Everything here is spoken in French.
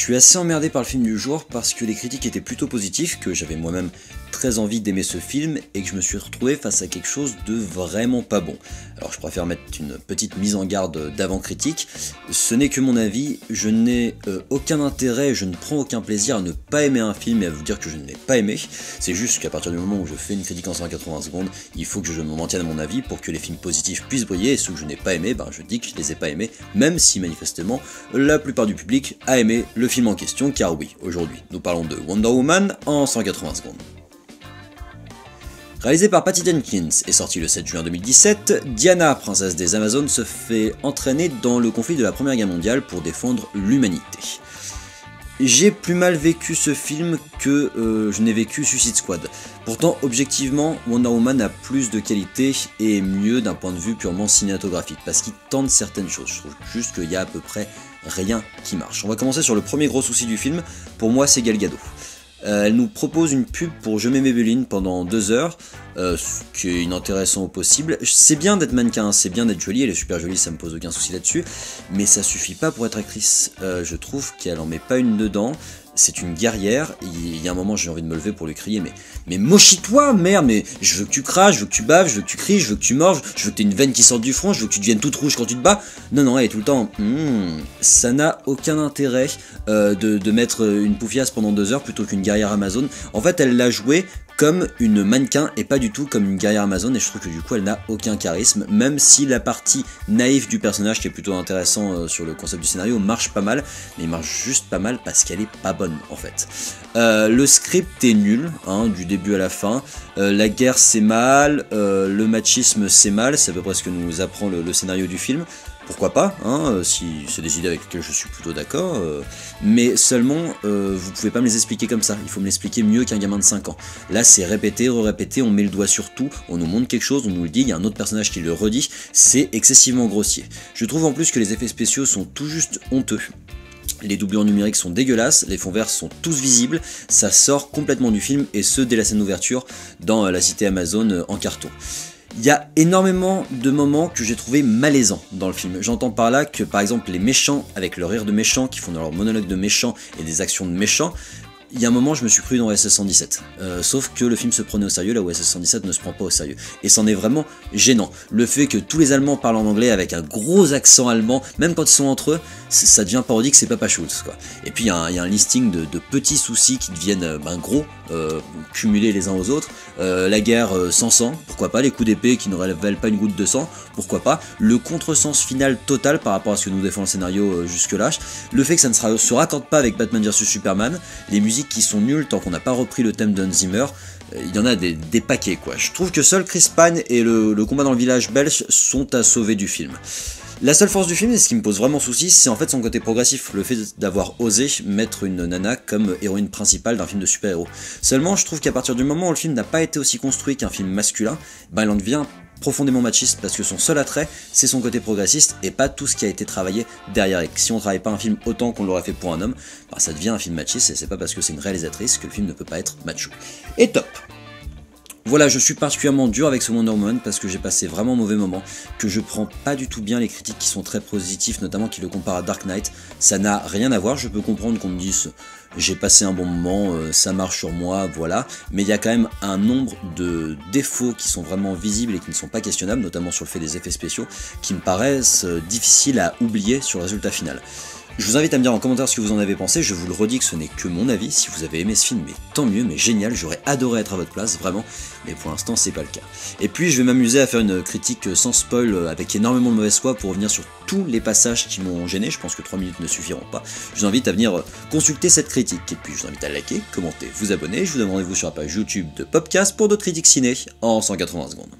suis assez emmerdé par le film du jour parce que les critiques étaient plutôt positifs, que j'avais moi-même très envie d'aimer ce film et que je me suis retrouvé face à quelque chose de vraiment pas bon. Alors je préfère mettre une petite mise en garde d'avant-critique, ce n'est que mon avis, je n'ai aucun intérêt, je ne prends aucun plaisir à ne pas aimer un film et à vous dire que je ne l'ai pas aimé, c'est juste qu'à partir du moment où je fais une critique en 180 secondes, il faut que je me maintienne à mon avis pour que les films positifs puissent briller et ceux que je n'ai pas aimés, je dis que je les ai pas aimés, même si manifestement la plupart du public a aimé le film en question, car oui, aujourd'hui nous parlons de Wonder Woman en 180 secondes. Réalisé par Patty Jenkins et sorti le 7 juin 2017, Diana, princesse des Amazones, se fait entraîner dans le conflit de la Première Guerre mondiale pour défendre l'humanité. J'ai plus mal vécu ce film que je n'ai vécu Suicide Squad. Pourtant, objectivement, Wonder Woman a plus de qualité et est mieux d'un point de vue purement cinématographique, parce qu'il tente certaines choses. Je trouve juste qu'il y a à peu près rien qui marche. On va commencer sur le premier gros souci du film, pour moi c'est Gal Gadot. Elle nous propose une pub pour Je m'aimais Maybelline pendant 2 heures, ce qui est inintéressant au possible. C'est bien d'être mannequin, c'est bien d'être jolie, elle est super jolie, ça me pose aucun souci là-dessus, mais ça suffit pas pour être actrice. Je trouve qu'elle en met pas une dedans. C'est une guerrière, il y a un moment j'ai envie de me lever pour lui crier mais mochis-toi merde, mais je veux que tu craches, je veux que tu baves, je veux que tu cries, je veux que tu morges, je veux que tu aies une veine qui sorte du front, je veux que tu deviennes toute rouge quand tu te bats. Non, elle est tout le temps, ça n'a aucun intérêt de mettre une poufiasse pendant 2 heures plutôt qu'une guerrière amazone. En fait elle l'a joué comme une mannequin et pas du tout comme une guerrière amazone, et je trouve que du coup elle n'a aucun charisme, même si la partie naïve du personnage qui est plutôt intéressant sur le concept du scénario marche pas mal, mais il marche juste pas mal parce qu'elle est pas bonne en fait. Le script est nul, du début à la fin, la guerre c'est mal, le machisme c'est mal, c'est à peu près ce que nous apprend le scénario du film. Pourquoi pas, si c'est des idées avec lesquelles je suis plutôt d'accord, mais seulement, vous pouvez pas me les expliquer comme ça, il faut me l'expliquer mieux qu'un gamin de 5 ans. Là c'est répété, re-répété, on met le doigt sur tout, on nous montre quelque chose, on nous le dit, il y a un autre personnage qui le redit, c'est excessivement grossier. Je trouve en plus que les effets spéciaux sont tout juste honteux. Les doublures numériques sont dégueulasses, les fonds verts sont tous visibles, ça sort complètement du film, et ce dès la scène d'ouverture dans la cité Amazon en carton. Il y a énormément de moments que j'ai trouvé malaisants dans le film. J'entends par là que par exemple les méchants, avec leur rire de méchants, qui font leur monologue de méchants et des actions de méchants, il y a un moment je me suis cru dans OSS 117, sauf que le film se prenait au sérieux, là où OSS 117 ne se prend pas au sérieux, et c'en est vraiment gênant. Le fait que tous les Allemands parlent en anglais avec un gros accent allemand, même quand ils sont entre eux, ça devient parodique, c'est Papa Schultz quoi. Et puis il y a un listing de petits soucis qui deviennent gros, cumulés les uns aux autres, la guerre sans sang, pourquoi pas, les coups d'épée qui ne révèlent pas une goutte de sang, pourquoi pas, le contresens final total par rapport à ce que nous défend le scénario jusque là, le fait que ça ne se raccorde pas avec Batman vs Superman, les musiques qui sont nulles tant qu'on n'a pas repris le thème d'Hans Zimmer, il y en a des paquets quoi. Je trouve que seul Chris Pine et le combat dans le village belge sont à sauver du film. La seule force du film, et ce qui me pose vraiment souci, c'est en fait son côté progressif, le fait d'avoir osé mettre une nana comme héroïne principale d'un film de super-héros. Seulement, je trouve qu'à partir du moment où le film n'a pas été aussi construit qu'un film masculin, il en devient profondément machiste parce que son seul attrait c'est son côté progressiste et pas tout ce qui a été travaillé derrière, et que si on travaille pas un film autant qu'on l'aurait fait pour un homme, ça devient un film machiste, et c'est pas parce que c'est une réalisatrice que le film ne peut pas être macho. Et top. Voilà, je suis particulièrement dur avec ce Wonder Woman parce que j'ai passé vraiment un mauvais moment, que je prends pas du tout bien les critiques qui sont très positifs, notamment qui le comparent à Dark Knight. Ça n'a rien à voir, je peux comprendre qu'on me dise j'ai passé un bon moment, ça marche sur moi, voilà, mais il y a quand même un nombre de défauts qui sont vraiment visibles et qui ne sont pas questionnables, notamment sur le fait des effets spéciaux, qui me paraissent difficiles à oublier sur le résultat final. Je vous invite à me dire en commentaire ce que vous en avez pensé, je vous le redis que ce n'est que mon avis, si vous avez aimé ce film, mais tant mieux, mais génial, j'aurais adoré être à votre place, vraiment, mais pour l'instant c'est pas le cas. Et puis je vais m'amuser à faire une critique sans spoil, avec énormément de mauvaise foi, pour revenir sur tous les passages qui m'ont gêné, je pense que 3 minutes ne suffiront pas. Je vous invite à venir consulter cette critique, et puis je vous invite à liker, commenter, vous abonner, je vous donne rendez-vous sur la page YouTube de Popcast pour d'autres critiques ciné en 180 secondes.